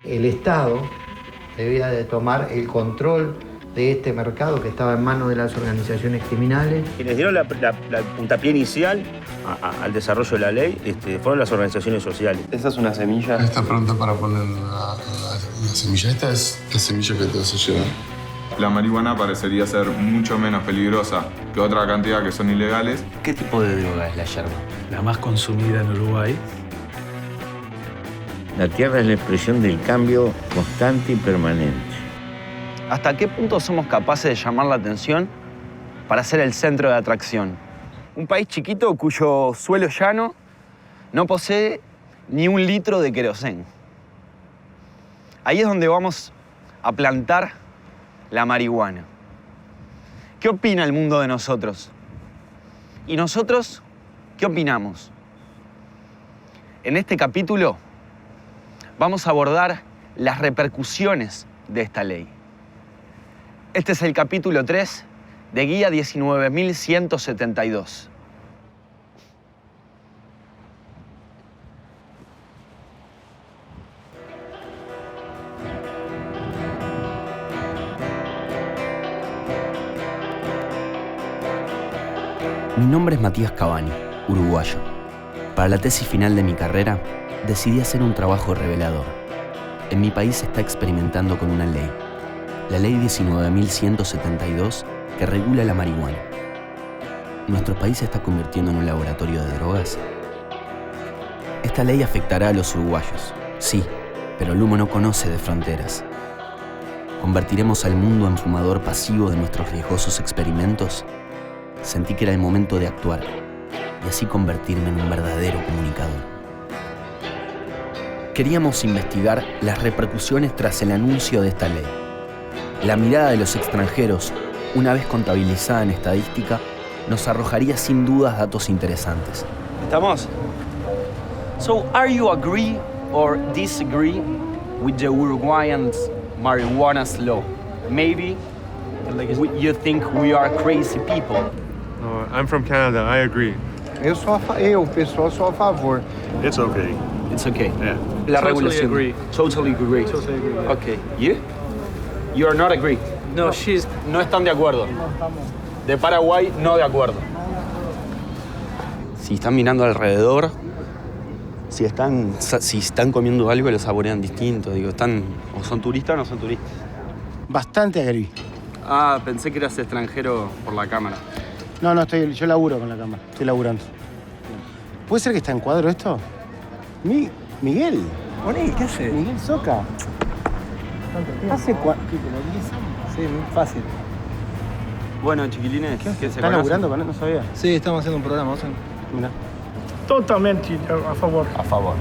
El Estado debía de tomar el control de este mercado que estaba en manos de las organizaciones criminales. Quienes dieron la puntapié inicial al desarrollo de la ley fueron las organizaciones sociales. Esa es una semilla. Está pronta para poner la semilla. Esta es la semilla que te vas a llevar. La marihuana parecería ser mucho menos peligrosa que otra cantidad que son ilegales. ¿Qué tipo de droga es la yerba? La más consumida en Uruguay. La tierra es la expresión del cambio constante y permanente. ¿Hasta qué punto somos capaces de llamar la atención para ser el centro de atracción? Un país chiquito cuyo suelo llano no posee ni un litro de querosén. Ahí es donde vamos a plantar la marihuana. ¿Qué opina el mundo de nosotros? ¿Y nosotros qué opinamos? En este capítulo vamos a abordar las repercusiones de esta ley. Este es el capítulo 3 de Guía 19.172. Mi nombre es Matías Cavani, uruguayo. Para la tesis final de mi carrera, decidí hacer un trabajo revelador. En mi país se está experimentando con una ley, la Ley 19.172, que regula la marihuana. ¿Nuestro país se está convirtiendo en un laboratorio de drogas? Esta ley afectará a los uruguayos, sí, pero el humo no conoce de fronteras. ¿Convertiremos al mundo en fumador pasivo de nuestros riesgosos experimentos? Sentí que era el momento de actuar y así convertirme en un verdadero comunicador. Queríamos investigar las repercusiones tras el anuncio de esta ley. La mirada de los extranjeros, una vez contabilizada en estadística, nos arrojaría sin dudas datos interesantes. ¿Estamos? So, are you agree or disagree with the Uruguayan's marijuana's law? Maybe you think we are crazy people. I'm from Canada. I agree. Pessoal, sou a favor. It's okay. It's okay. Yeah. La Totally regulación. agree. Totally agree. Totally agree. Yeah. Okay. You? You are not agree. No, No están de acuerdo. De Paraguay, no de acuerdo. Si están mirando alrededor, si están comiendo algo, lo saborean distinto. Digo, o son turistas o no son turistas. Bastante agree. Ah, pensé que eras extranjero por la cámara. No, yo laburo con la cámara. Estoy laburando. ¿Puede ser que está en cuadro esto? Miguel. Boné, ¿qué hace? Miguel Soca. ¿Hace cuánto? Sí, muy fácil. Bueno, chiquilines, ¿qué se ¿Estás laburando con él? No sabía. Sí, estamos haciendo un programa, ¿sí? Mirá. Totalmente a favor. A favor.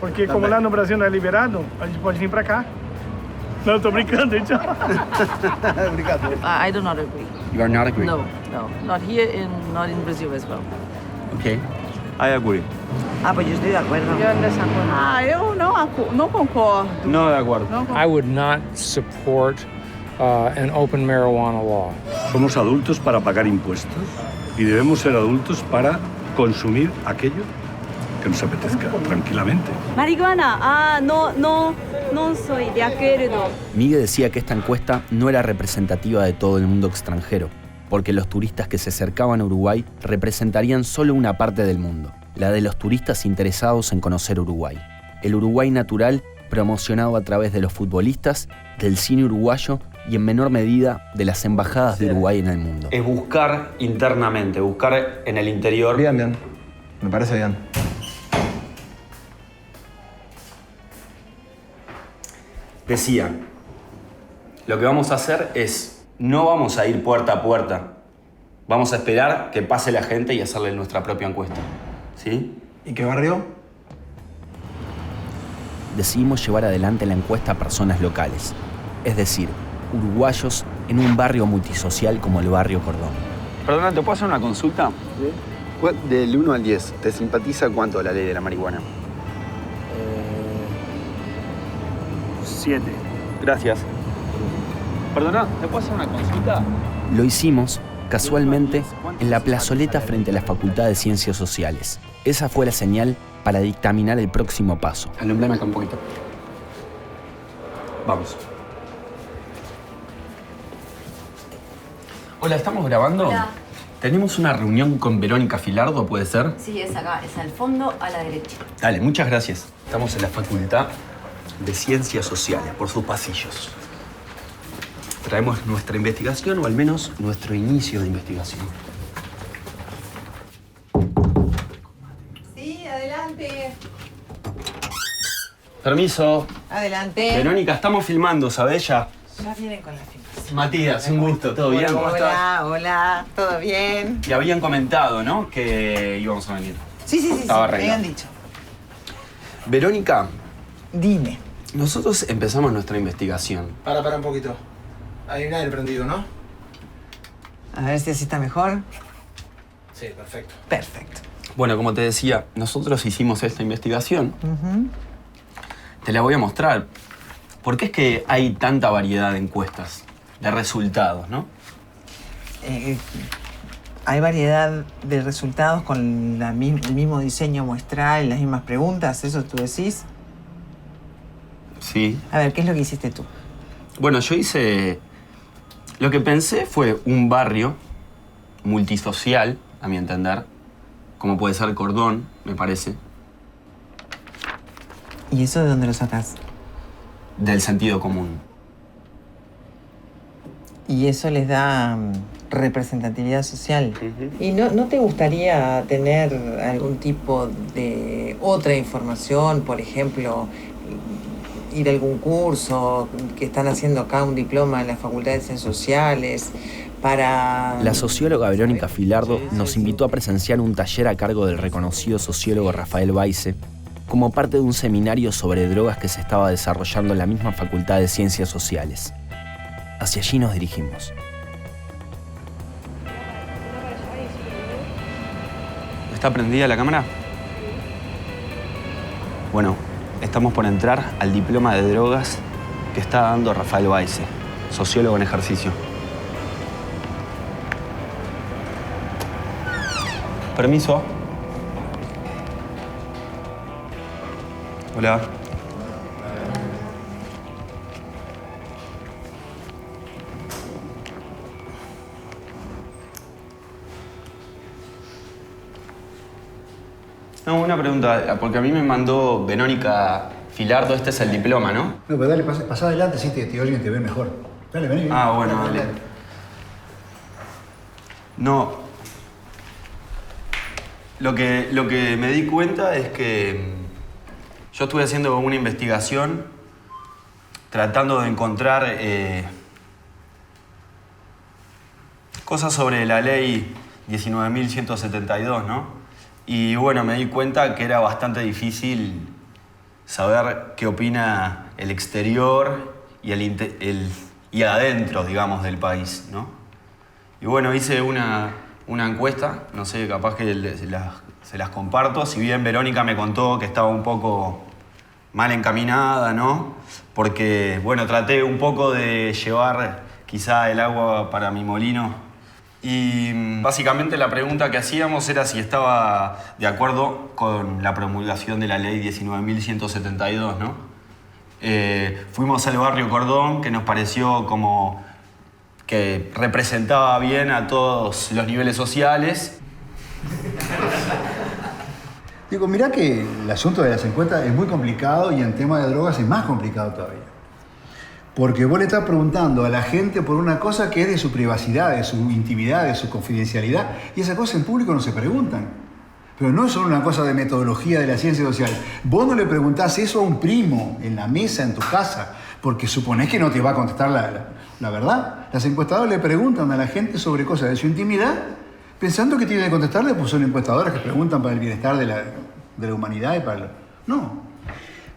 Porque como lá no Brasil não é liberado, a gente pode vir pra cá. Não, tô brincando, gente. I do not agree. You are not agree? No. Not here and not in Brazil as well. Okay. I agree. Pues yo estoy de acuerdo. Yo en desacuerdo. Eu não concordo. No de acuerdo. I would not support an open marijuana law. Somos adultos para pagar impuestos y debemos ser adultos para consumir aquello que nos apetezca tranquilamente. Marihuana, no soy de acuerdo. Miguel decía que esta encuesta no era representativa de todo el mundo extranjero, porque los turistas que se acercaban a Uruguay representarían solo una parte del mundo, la de los turistas interesados en conocer Uruguay. El Uruguay natural promocionado a través de los futbolistas, del cine uruguayo y en menor medida de las embajadas de Uruguay en el mundo. Es buscar internamente, buscar en el interior. Bien. Me parece bien. Decía, lo que vamos a hacer es, no vamos a ir puerta a puerta. Vamos a esperar que pase la gente y hacerle nuestra propia encuesta. ¿Sí? ¿Y qué barrio? Decidimos llevar adelante la encuesta a personas locales, es decir, uruguayos en un barrio multisocial como el barrio Cordón. Perdona, ¿te puedo hacer una consulta? ¿Sí? Del 1 al 10, ¿te simpatiza cuánto la ley de la marihuana? 7. Gracias. Perdona, ¿te puedo hacer una consulta? Lo hicimos, casualmente, en la plazoleta frente a la Facultad de Ciencias Sociales. Esa fue la señal para dictaminar el próximo paso. Alumbrame acá un poquito. Vamos. Hola, ¿estamos grabando? Hola. Tenemos una reunión con Verónica Filardo, ¿puede ser? Sí, es acá, es al fondo, a la derecha. Dale, muchas gracias. Estamos en la Facultad de Ciencias Sociales, por sus pasillos. Traemos nuestra investigación, o al menos nuestro inicio de investigación. Sí, adelante. Permiso. Adelante. Verónica, estamos filmando, ¿sabés ya? Ya vienen con la filmación. Matías, un gusto. ¿Todo bien? ¿Cómo estás? Hola, hola. ¿Todo bien? Y habían comentado, ¿no? Que íbamos a venir. Sí, Estaba me arreglado. habían dicho. Verónica. Dime. Nosotros empezamos nuestra investigación. Para un poquito. Hay un aire prendido, ¿no? A ver si así está mejor. Sí, perfecto. Perfecto. Bueno, como te decía, nosotros hicimos esta investigación. Te la voy a mostrar. ¿Por qué es que hay tanta variedad de encuestas, de resultados, no? Hay variedad de resultados con el mismo diseño muestral, las mismas preguntas, ¿eso tú decís? Sí. A ver, ¿qué es lo que hiciste tú? Bueno, yo hice... Lo que pensé fue un barrio multisocial, a mi entender, como puede ser Cordón, me parece. ¿Y eso de dónde lo sacás? Del sentido común. Y eso les da representatividad social. ¿Y no te gustaría tener algún tipo de otra información? Por ejemplo, ir a algún curso que están haciendo acá, un diploma en la Facultad de Ciencias Sociales, para... La socióloga Verónica Filardo nos invitó a presenciar un taller a cargo del reconocido sociólogo Rafael Weisse, como parte de un seminario sobre drogas que se estaba desarrollando en la misma Facultad de Ciencias Sociales. Hacia allí nos dirigimos. ¿Está prendida la cámara? Bueno, estamos por entrar al diploma de drogas que está dando Rafael Weisse, sociólogo en ejercicio. Permiso. Hola. No, una pregunta, porque a mí me mandó Verónica Filardo, este es el diploma, ¿no? No, pero dale, pasá adelante, así te oyen y te ven mejor. Dale, vení. Ah, bueno, dale. No. Lo que me di cuenta es que yo estuve haciendo una investigación tratando de encontrar cosas sobre la ley 19.172, ¿no? Y bueno, me di cuenta que era bastante difícil saber qué opina el exterior y adentro, digamos, del país, ¿no? Y bueno, hice una encuesta, no sé, capaz que se las comparto. Si bien Verónica me contó que estaba un poco mal encaminada, ¿no? Porque, bueno, traté un poco de llevar quizá el agua para mi molino. Y básicamente la pregunta que hacíamos era si estaba de acuerdo con la promulgación de la ley 19.172, ¿no? Fuimos al barrio Cordón, que nos pareció como que representaba bien a todos los niveles sociales. Digo, mirá que el asunto de las encuestas es muy complicado y en tema de drogas es más complicado todavía. Porque vos le estás preguntando a la gente por una cosa que es de su privacidad, de su intimidad, de su confidencialidad, y esas cosas en público no se preguntan. Pero no es solo una cosa de metodología de la ciencia social. Vos no le preguntás eso a un primo en la mesa, en tu casa, porque suponés que no te va a contestar la verdad. Las encuestadoras le preguntan a la gente sobre cosas de su intimidad, pensando que tienen que contestarle, pues son encuestadoras que preguntan para el bienestar de la humanidad y para... No.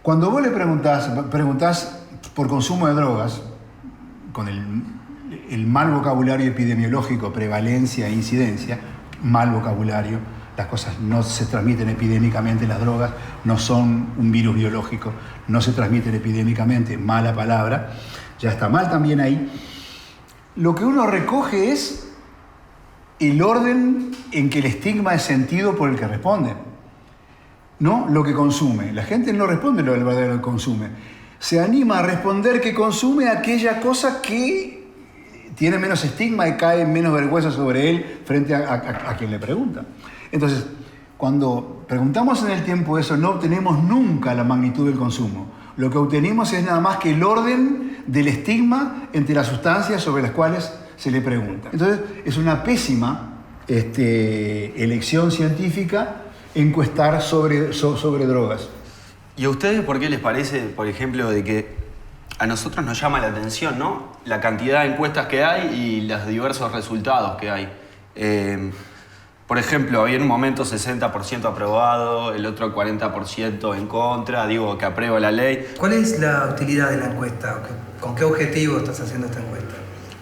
Cuando vos le preguntás por consumo de drogas, con el mal vocabulario epidemiológico, prevalencia e incidencia, mal vocabulario, las cosas no se transmiten epidémicamente, las drogas no son un virus biológico, no se transmiten epidémicamente, mala palabra, ya está mal también ahí. Lo que uno recoge es el orden en que el estigma es sentido por el que responde, no lo que consume. La gente no responde lo del verdadero que consume. se anima a responder que consume aquella cosa que tiene menos estigma y cae menos vergüenza sobre él frente a quien le pregunta. Entonces, cuando preguntamos en el tiempo eso, no obtenemos nunca la magnitud del consumo. Lo que obtenemos es nada más que el orden del estigma entre las sustancias sobre las cuales se le pregunta. Entonces, es una pésima elección científica encuestar sobre drogas. ¿Y a ustedes por qué les parece, por ejemplo, de que a nosotros nos llama la atención, ¿no?, la cantidad de encuestas que hay y los diversos resultados que hay? Por ejemplo, había en un momento 60% aprobado, el otro 40% en contra, digo que aprueba la ley. ¿Cuál es la utilidad de la encuesta? ¿Con qué objetivo estás haciendo esta encuesta?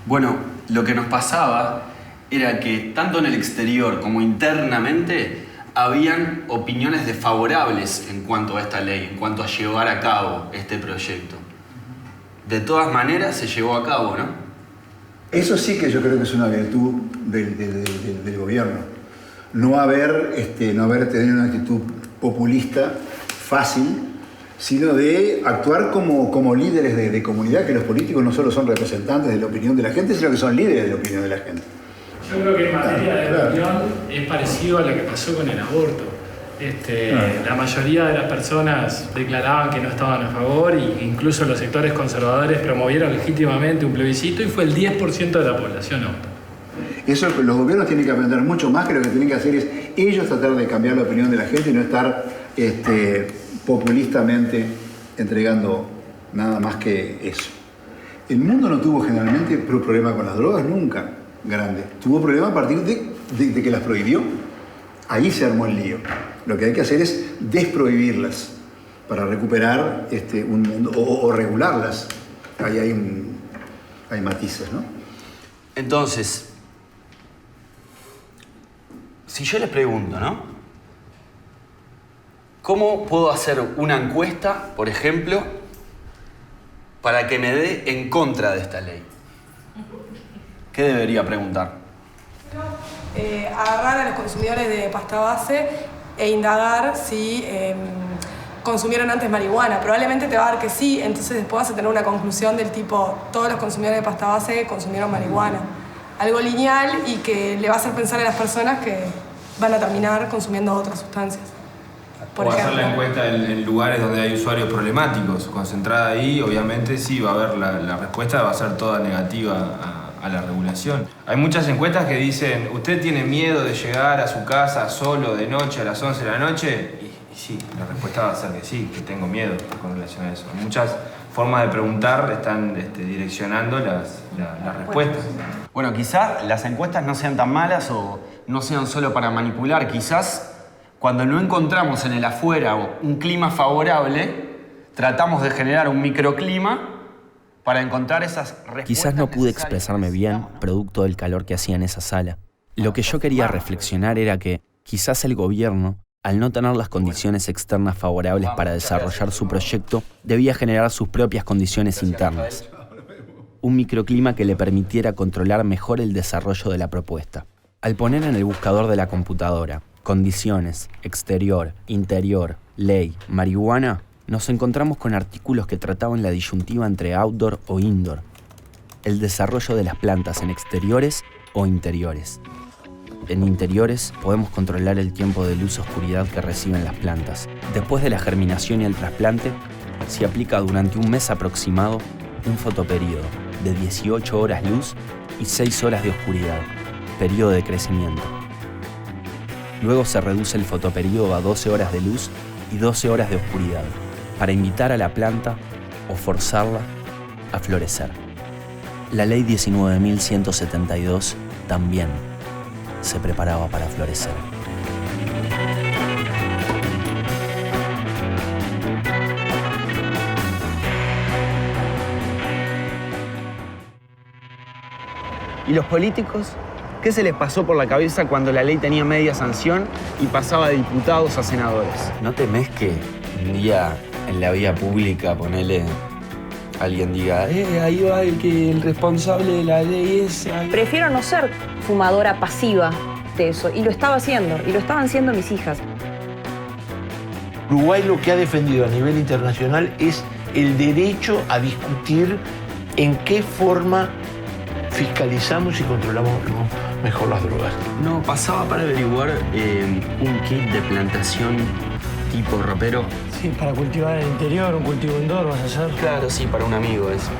Bueno, lo que nos pasaba era que tanto en el exterior como internamente habían opiniones desfavorables en cuanto a esta ley, en cuanto a llevar a cabo este proyecto. De todas maneras se llevó a cabo, ¿no? Eso sí que yo creo que es una virtud del gobierno. No haber tenido una actitud populista fácil, sino de actuar como líderes de comunidad, que los políticos no solo son representantes de la opinión de la gente, sino que son líderes de la opinión de la gente. Yo creo que en materia de opinión es parecido a lo que pasó con el aborto. La mayoría de las personas declaraban que no estaban a favor e incluso los sectores conservadores promovieron legítimamente un plebiscito y fue el 10% de la población optó. Eso los gobiernos tienen que aprender mucho más, que lo que tienen que hacer es ellos tratar de cambiar la opinión de la gente y no estar populistamente entregando nada más que eso. El mundo no tuvo generalmente problema con las drogas nunca grande. Tuvo problema a partir de que las prohibió. Ahí se armó el lío. Lo que hay que hacer es desprohibirlas para recuperar un mundo o regularlas. Ahí hay matices, ¿no? Entonces, si yo les pregunto, ¿no?, ¿cómo puedo hacer una encuesta, por ejemplo, para que me dé en contra de esta ley? ¿Qué debería preguntar? Agarrar a los consumidores de pasta base e indagar si consumieron antes marihuana. Probablemente te va a dar que sí, entonces después vas a tener una conclusión del tipo todos los consumidores de pasta base consumieron marihuana. Algo lineal y que le va a hacer pensar a las personas que van a terminar consumiendo otras sustancias. Por ejemplo, hacer la encuesta en lugares donde hay usuarios problemáticos, concentrada ahí, obviamente sí va a haber la respuesta, va a ser toda negativa a la regulación. Hay muchas encuestas que dicen, ¿usted tiene miedo de llegar a su casa solo de noche a las 11 de la noche? Y sí, la respuesta va a ser que sí, que tengo miedo con relación a eso. Muchas formas de preguntar están direccionando las respuestas. Bueno, quizás las encuestas no sean tan malas o no sean solo para manipular. Quizás cuando no encontramos en el afuera un clima favorable, tratamos de generar un microclima para encontrar esas respuestas. Quizás no pude expresarme bien, producto del calor que hacía en esa sala. Lo que yo quería reflexionar era que quizás el gobierno, al no tener las condiciones externas favorables para desarrollar su proyecto, debía generar sus propias condiciones internas. Un microclima que le permitiera controlar mejor el desarrollo de la propuesta. Al poner en el buscador de la computadora condiciones, exterior, interior, ley, marihuana, nos encontramos con artículos que trataban la disyuntiva entre outdoor o indoor, el desarrollo de las plantas en exteriores o interiores. En interiores podemos controlar el tiempo de luz-oscuridad que reciben las plantas. Después de la germinación y el trasplante, se aplica durante un mes aproximado un fotoperíodo de 18 horas luz y 6 horas de oscuridad, periodo de crecimiento. Luego se reduce el fotoperíodo a 12 horas de luz y 12 horas de oscuridad, para invitar a la planta o forzarla a florecer. La ley 19.172 también se preparaba para florecer. ¿Y los políticos? ¿Qué se les pasó por la cabeza cuando la ley tenía media sanción y pasaba de diputados a senadores? ¿No temés que un día en la vía pública, ponele, alguien diga, ahí va el responsable de la ley esa? Prefiero no ser fumadora pasiva de eso, y lo estaba haciendo, y lo estaban haciendo mis hijas. Uruguay lo que ha defendido a nivel internacional es el derecho a discutir en qué forma fiscalizamos y controlamos mejor las drogas. No, pasaba para averiguar un kit de plantación tipo ropero. Sí, para cultivar en el interior, un cultivo indoor vas a hacer. Claro, sí, para un amigo eso.